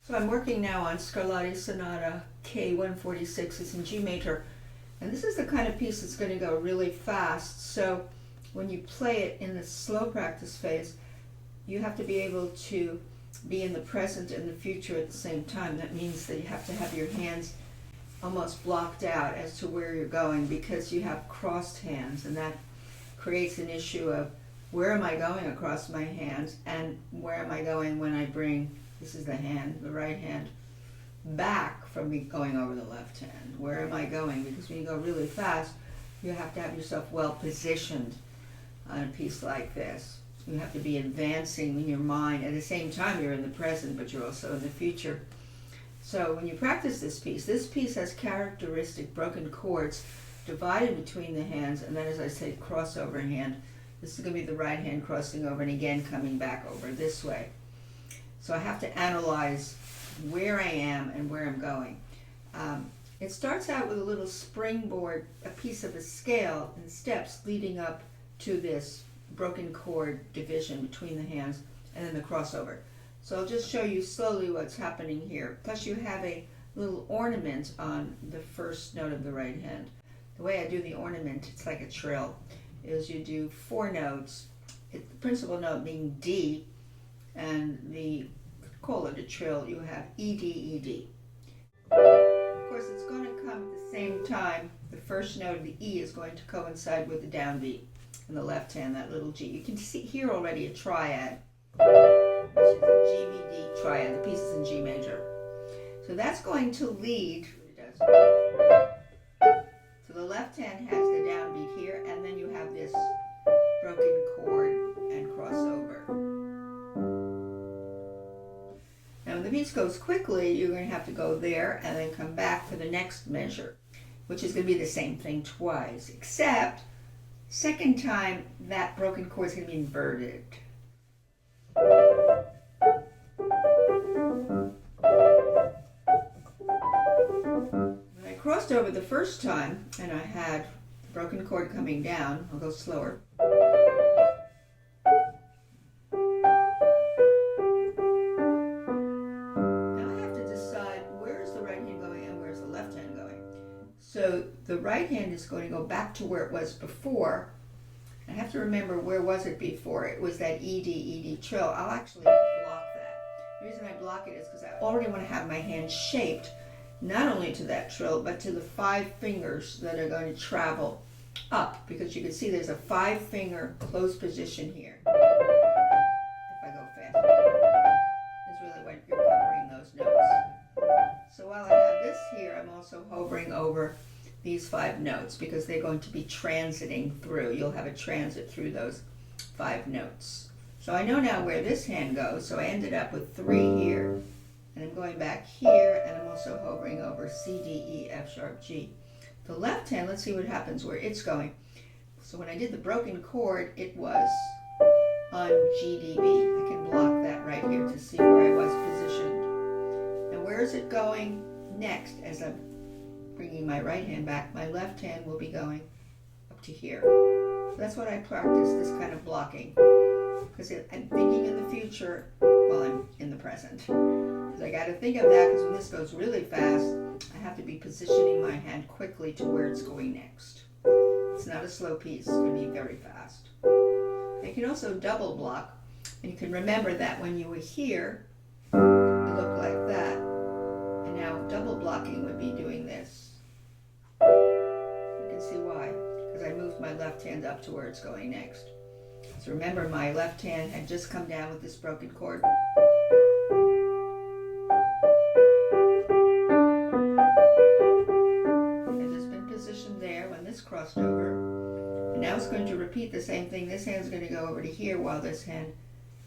So I'm working now on Scarlatti's Sonata K-146. It's in G major, and this is the kind of piece that's going to go really fast. So when you play it in the slow practice phase, you have to be able to be in the present and the future at the same time. That means that you have to have your hands almost blocked out as to where you're going, because you have crossed hands, and that creates an issue of where am I going across my hands, and where am I going when I bring, this is the hand, the right hand, back from me going over the left hand. Where am I going? Because when you go really fast, you have to have yourself well positioned on a piece like this. You have to be advancing in your mind. At the same time, you're in the present, but you're also in the future. So when you practice this piece has characteristic broken chords divided between the hands, and then, as I say, crossover hand. This is going to be the right hand crossing over and again coming back over this way. So I have to analyze where I am and where I'm going. It starts out with a little springboard, a piece of a scale and steps leading up to this broken chord division between the hands, and then the crossover. So I'll just show you slowly what's happening here. Plus you have a little ornament on the first note of the right hand. The way I do the ornament, it's like a trill, is you do 4 notes, the principal note being D, and call it a trill, you have E, D, E, D. Of course, it's going to come at the same time. The first note of the E is going to coincide with the downbeat in the left hand, that little G. You can see here already a triad, which is a G, B, D triad. The piece is in G major. So that's going to lead, so the left hand has the downbeat here, and then you have this broken chord and crossover. Now when the piece goes quickly, you're going to have to go there and then come back for the next measure, which is going to be the same thing twice, except second time that broken chord is going to be inverted. When I crossed over the first time and I had the broken chord coming down, I'll go slower. So the right hand is going to go back to where it was before. I have to remember, where was it before? It was that E, D, E, D trill. I'll actually block that. The reason I block it is because I already want to have my hand shaped not only to that trill, but to the 5 fingers that are going to travel up, because you can see there's a 5-finger closed position here. If I go fast, that's really what you're covering those notes. So while I have this here, I'm also hovering over these 5 notes, because they're going to be transiting through. You'll have a transit through those 5 notes. So I know now where this hand goes, so I ended up with 3 here, and I'm going back here, and I'm also hovering over C, D, E, F sharp, G. The left hand, let's see what happens where it's going. So when I did the broken chord, it was on G, D, B. I can block that right here to see where I was positioned. And where is it going next? As I'm bringing my right hand back, my left hand will be going up to here. So that's what I practice, this kind of blocking, because I'm thinking in the future while I'm in the present. Because I got to think of that, because when this goes really fast, I have to be positioning my hand quickly to where it's going next. It's not a slow piece, it's going to be very fast. You can also double block, and you can remember that when you were here, it looked like that. And now double blocking would be doing this. You can see why, because I moved my left hand up to where it's going next. So remember, my left hand had just come down with this broken chord. It has been positioned there when this crossed over. And now it's going to repeat the same thing. This hand's going to go over to here, while this hand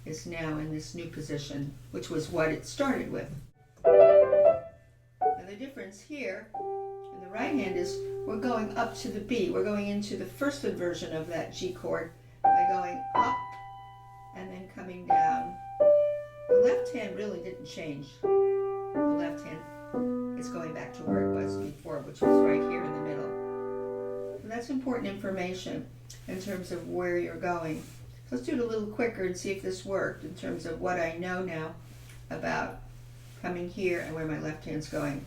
is now in this new position, which was what it started with. And the difference here in the right hand is we're going up to the B. We're going into the first inversion of that G chord by going up and then coming down. The left hand really didn't change. The left hand is going back to where it was before, which was right here in the middle. And that's important information in terms of where you're going. So let's do it a little quicker and see if this worked in terms of what I know now about coming coming here and where my left hand's going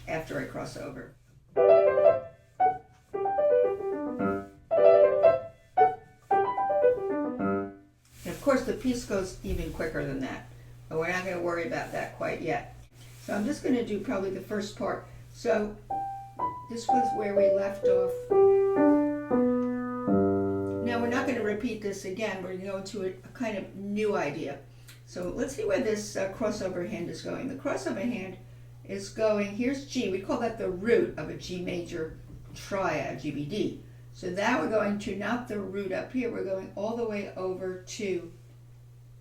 after I cross over. And of course the piece goes even quicker than that, but we're not going to worry about that quite yet. So I'm just going to do probably the first part. So this was where we left off. Now we're not going to repeat this again. We're going to go into a kind of new idea. So let's see where this crossover hand is going. The crossover hand is going, here's G. We call that the root of a G major triad, GBD. So now we're going to, not the root up here, we're going all the way over to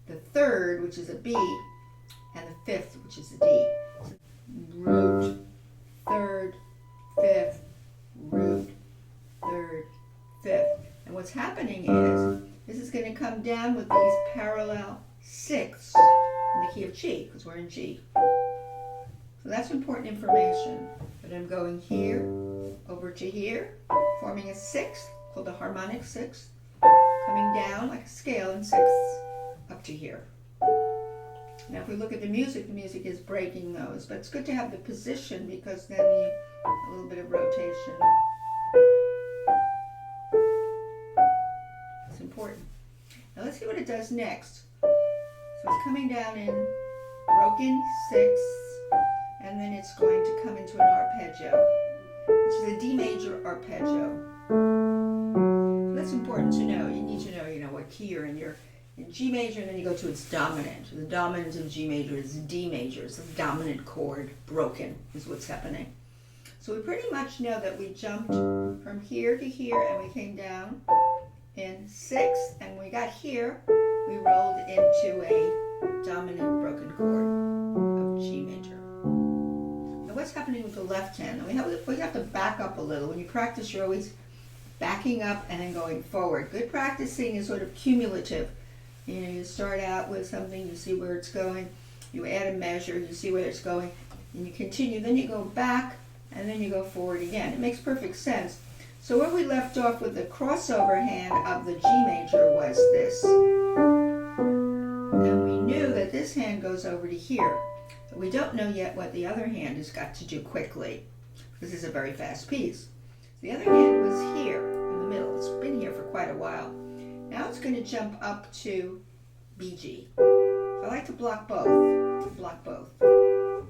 the third, which is a B, and the fifth, which is a D. So root, third, fifth, root, third, fifth. And what's happening is, this is going to come down with these parallel sixths in the key of G, because we're in G. So that's important information. But I'm going here, over to here, forming a sixth, called a harmonic sixth, coming down like a scale in sixths, up to here. Now if we look at the music is breaking those, but it's good to have the position because then you a little bit of rotation. It's important. Now let's see what it does next. So it's coming down in broken sixths, and then it's going to come into an arpeggio, which is a D major arpeggio. So that's important to know. You need to know, what key you're in. You're in G major, and then you go to its dominant. The dominant of G major is D major. It's a dominant chord, broken, is what's happening. So we pretty much know that we jumped from here to here, and we came down in sixth, and when we got here, we rolled into a dominant broken chord of G major. Now what's happening with the left hand? We have to back up a little. When you practice, you're always backing up and then going forward. Good practicing is sort of cumulative. You start out with something, you see where it's going, you add a measure, you see where it's going, and you continue, then you go back, and then you go forward again. It makes perfect sense. So where we left off with the crossover hand of the G major was this. And we knew that this hand goes over to here. But we don't know yet what the other hand has got to do quickly, because this is a very fast piece. The other hand was here in the middle. It's been here for quite a while. Now it's going to jump up to BG. So I like to block both.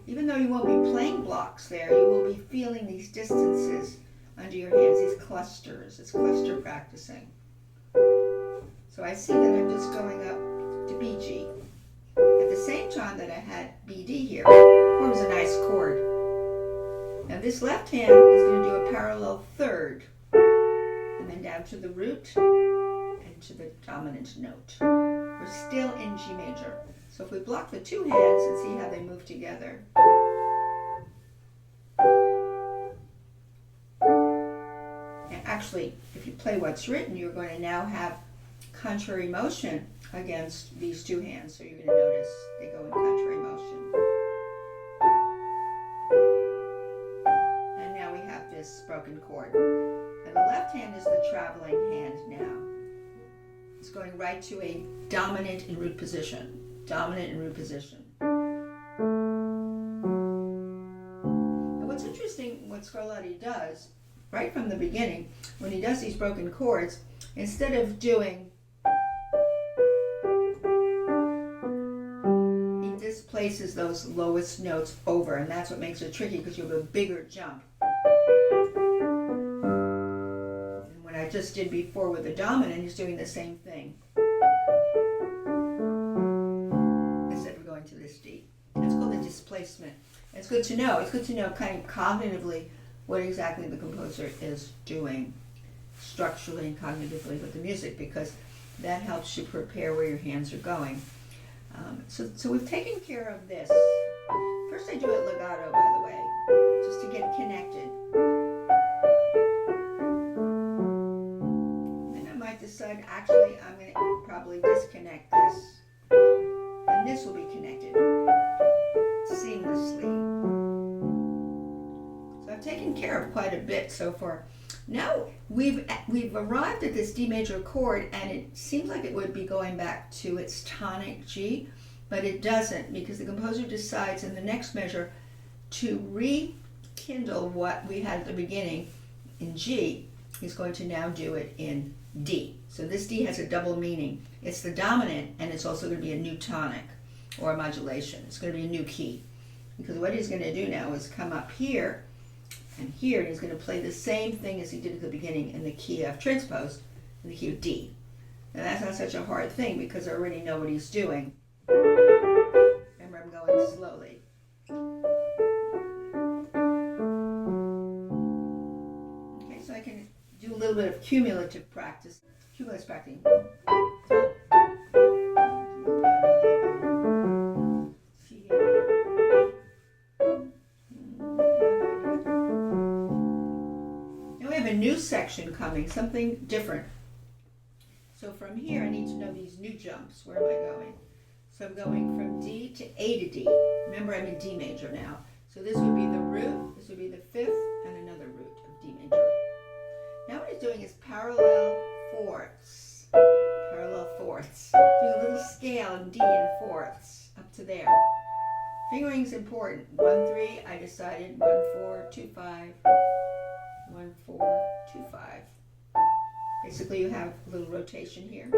Even though you won't be playing blocks there, you will be feeling these distances under your hands, these clusters. It's cluster practicing. So I see that I'm just going up to BG. At the same time that I had BD here, forms a nice chord. Now this left hand is going to do a parallel third, and then down to the root, and to the dominant note. We're still in G major. So if we block the two hands and see how they move together. And actually, if you play what's written, you're going to now have contrary motion against these two hands. So you're going to notice they go in contrary motion. And now we have this broken chord. And the left hand is the traveling hand now. It's going right to a dominant in root position. Dominant in root position. And what's interesting, what Scarlatti does, right from the beginning, when he does these broken chords, instead of doing, he displaces those lowest notes over, and that's what makes it tricky because you have a bigger jump. And what I just did before with the dominant, he's doing the same thing. Instead of going to this D. It's called the displacement. It's good to know. It's good to know kind of cognitively what exactly the composer is doing structurally and cognitively with the music, because that helps you prepare where your hands are going. So we've taken care of this. First I do it legato, by the way, just to get connected. Then I might decide, actually, I'm going to probably disconnect this, and this will be connected seamlessly. So I've taken care of quite a bit so far. Now we've arrived at this D major chord, and it seems like it would be going back to its tonic G, but it doesn't, because the composer decides in the next measure to rekindle what we had at the beginning in G. He's going to now do it in D. So this D has a double meaning. It's the dominant, and it's also going to be a new tonic or a modulation. It's going to be a new key, because what he's going to do now is come up here and here, and he's going to play the same thing as he did at the beginning in the key of transposed, in the key of D. Now that's not such a hard thing, because I already know what he's doing. Remember, I'm going slowly. Okay, so I can do a little bit of cumulative practice. Cumulative practicing. Now we have a new section coming, something different. So from here, I need to know these new jumps. Where am I going? So I'm going from D to A to D. Remember, I'm in D major now. So this would be the root, this would be the fifth, and another root of D major. Now what he's doing is parallel fourths. Parallel fourths. Do a little scale in D in fourths, up to there. Fingering is important. 1-3, I decided 1-4-2-5. 1-4-2-5. Basically, you have a little rotation here.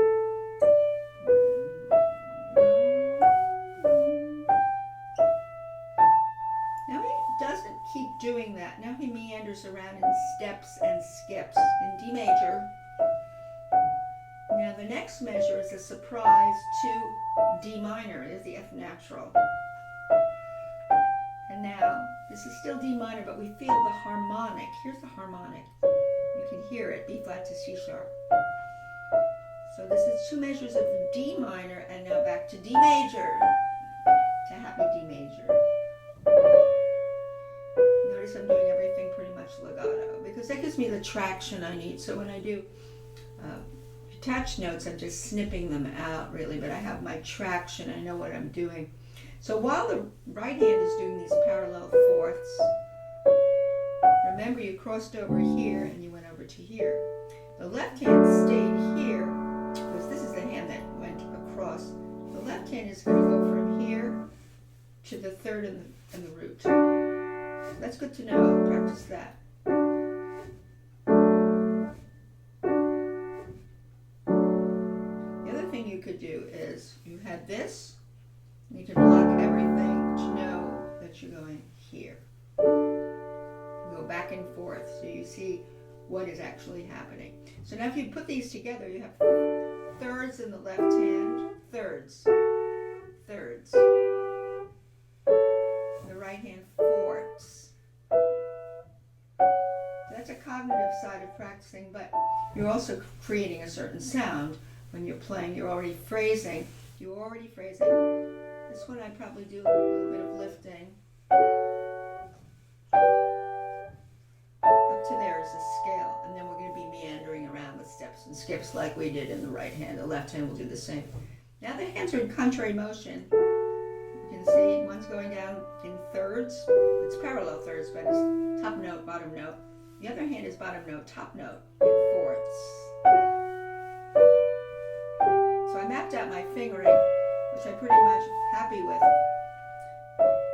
Now he doesn't keep doing that. Now he meanders around in steps and skips in D major. Now the next measure is a surprise to D minor. It is the F natural. And now, this is still D minor, but we feel the harmonic. Here's the harmonic. You can hear it, B flat to C sharp. So this is 2 measures of D minor, and now back to D major, to happy D major. Notice I'm doing everything pretty much legato, because that gives me the traction I need. So when I do detached notes, I'm just snipping them out really, but I have my traction, I know what I'm doing. So while the right hand is doing these parallel fourths, remember you crossed over here and you went over to here. The left hand stayed here, because this is the hand that went across. The left hand is going to go from here to the third and the root. That's good to know. Practice that. The other thing you could do is you had this. You can block everything to know that you're going here. You go back and forth so you see what is actually happening. So now if you put these together, you have thirds in the left hand, thirds, thirds. The right hand, fourths. That's a cognitive side of practicing, but you're also creating a certain sound when you're playing. You're already phrasing. This one I probably do a little bit of lifting. Up to there is a scale, and then we're going to be meandering around with steps and skips like we did in the right hand. The left hand will do the same. Now the hands are in contrary motion. You can see one's going down in thirds. It's parallel thirds, but it's top note, bottom note. The other hand is bottom note, top note, in fourths. So I mapped out my fingering, which I'm pretty much happy with.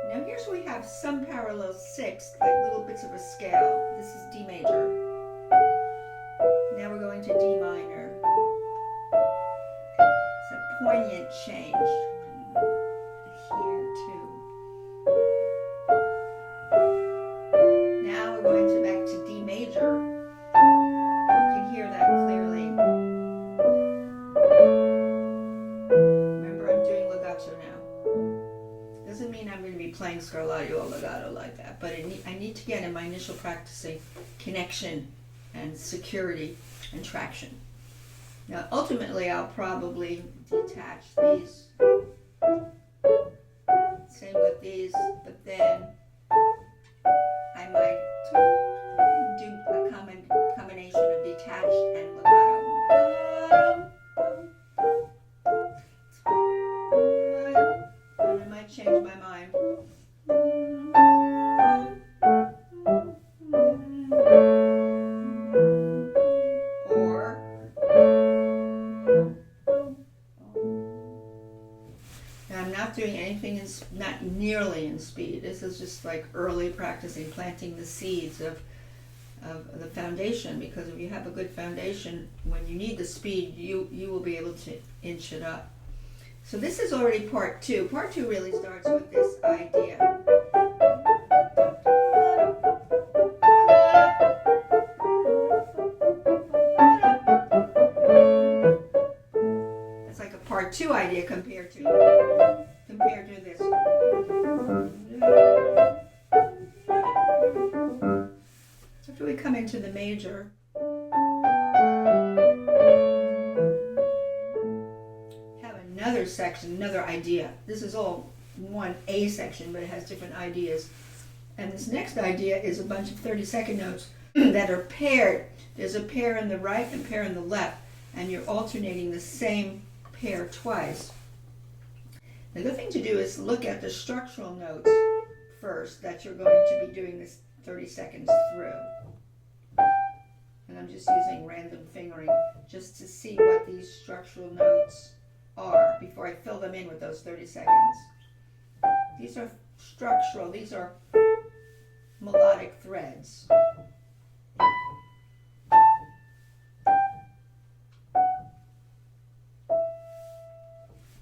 Now here's where we have some parallel sixths, like little bits of a scale. This is D major. Now we're going to D minor. It's a poignant change. Here too. Now we're going back to D major. You can hear that clearly. Remember, I'm doing legato now. Doesn't mean I'm going to be playing Scarlatti or legato like that, but I need to get in my initial practicing connection and security and traction. Now, ultimately, I'll probably detach these. Same with these, but then I might do a combination of detached and legato. And I might change my mind. nearly in speed. This is just like early practicing, planting the seeds of the foundation, because if you have a good foundation, when you need the speed, you will be able to inch it up. So this is already part two. Part two really starts with this idea. It's like a part two idea compared to this. After we come into the major, have another section, another idea. This is all one A section, but it has different ideas. And this next idea is a bunch of 30-second notes that are paired. There's a pair in the right and a pair in the left, and you're alternating the same pair twice. The good thing to do is look at the structural notes first that you're going to be doing this 30 seconds through. And I'm just using random fingering just to see what these structural notes are before I fill them in with those 30 seconds. These are structural, these are melodic threads.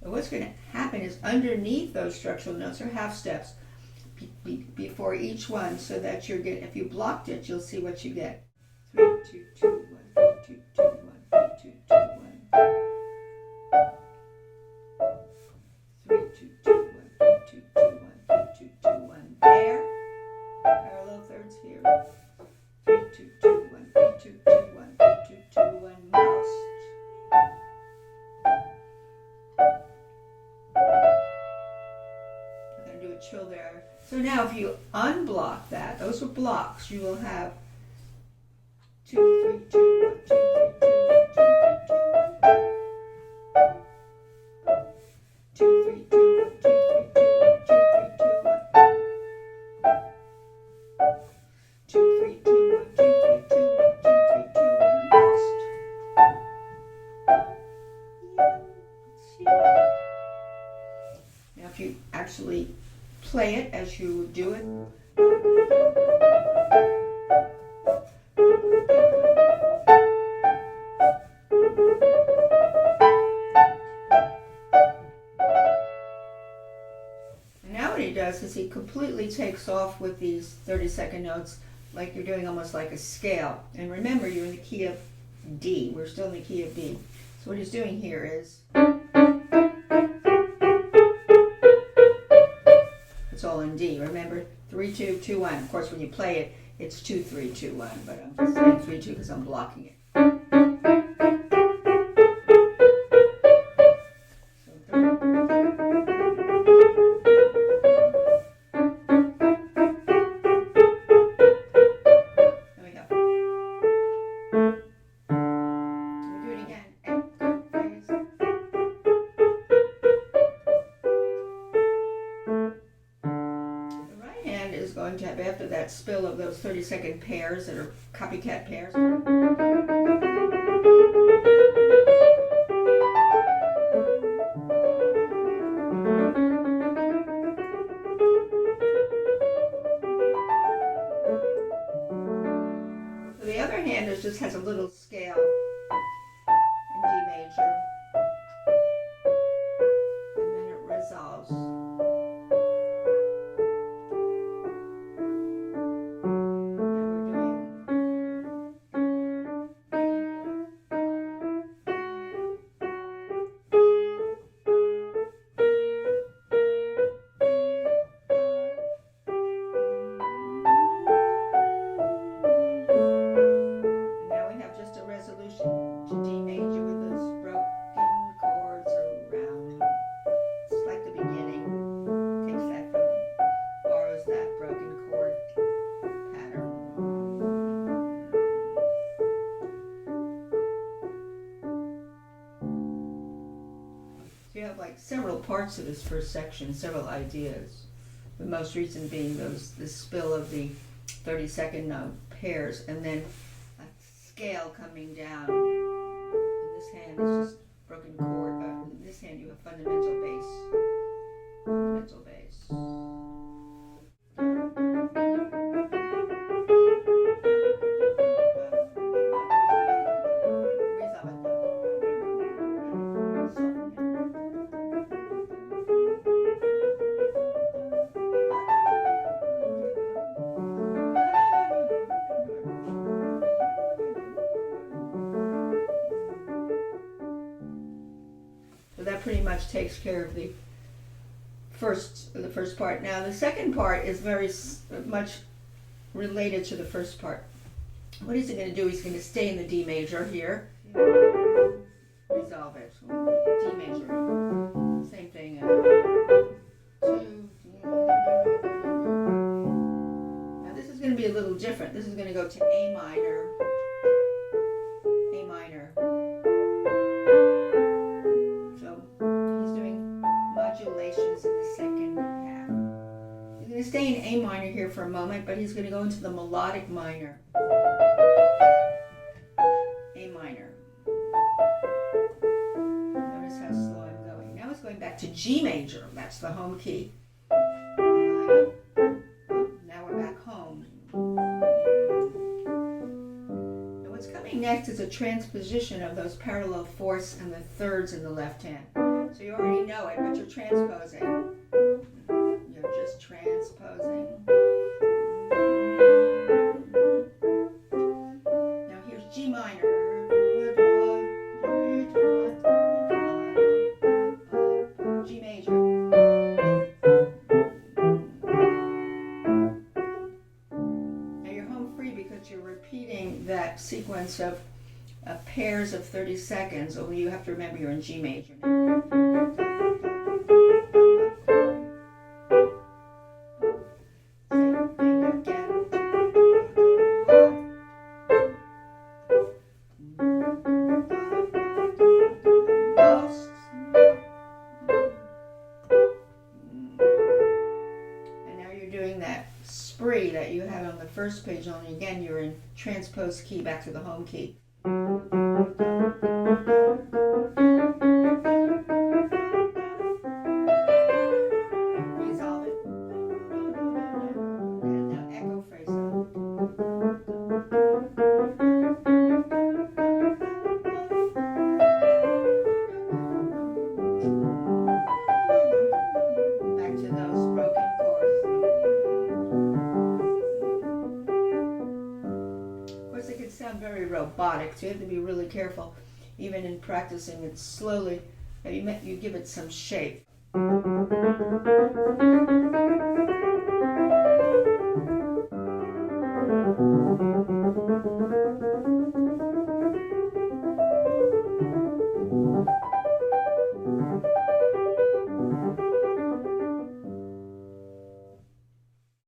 But what's going to happen is underneath those structural notes are half steps before each one, so that you're getting, if you blocked it, you'll see what you get. 3, 2, 2, 1, 3, 2, 2, 1, 3, 2, 2, 1. 3, 2, 2, 1, 3, 2, 2, 1, 3, 2, 2, 1. There. Parallel thirds here. 3, 2, 2, 1, 3, 2, 2, 1, 3, 2, 2, 1. Most. I'm going to do a chill there. So now if you unblock that, those are blocks, you will have 2, 3, 2, 1, 2, 3, 2, 1, 2, 3, 2, 1, 2, 3, 2, 1, 2, 3, 2, 1, 2, 3, 2, 1, 2, 3, 2, 1, 2, 3, 2, 1, Now if you actually play it as you do it. And now what he does is he completely takes off with these 30-second notes, like you're doing almost like a scale. And remember, you're in the key of D. We're still in the key of D. So what he's doing here is, it's all in D. Remember, 3, 2, 2, 1. Of course, when you play it, it's 2, 3, 2, 1. But I'm just saying 3, 2 because I'm blocking it. So 3. There we go. We'll do it again. Going to have, after that spill of those 30-second pairs that are copycat pairs. So the other hand is just has a little scale in D major, and then it resolves. So you have like several parts of this first section, several ideas. The most recent being the spill of the 30-second pairs, and then a scale coming down. In this hand is just broken chord. In this hand you have fundamental bass. Fundamental bass. takes care of the first part. Now the second part is very much related to the first part. What is he going to do? He's going to stay in the D major here. Resolve it. D major. Same thing. Two. Now this is going to be a little different. This is going to go to A minor. A minor. So he's doing modulations in the second half. He's going to stay in A minor here for a moment, but he's going to go into the melodic minor. A minor. Notice how slow I'm going. Now it's going back to G major. That's the home key. Now we're back home. Now what's coming next is a transposition of those parallel fourths and the thirds in the left hand. So you already know it, but you're transposing. You're just transposing. Now here's G minor. G major. Now you're home free because you're repeating that sequence of pairs of 30 seconds, only you have to remember you're in G major now. That you had on the first page, only again you're in transposed key back to the home key. Resolve it. And now echo phrase up. Back to those broken chords. It can sound very robotic, so you have to be really careful, even in practicing it slowly, that you give it some shape.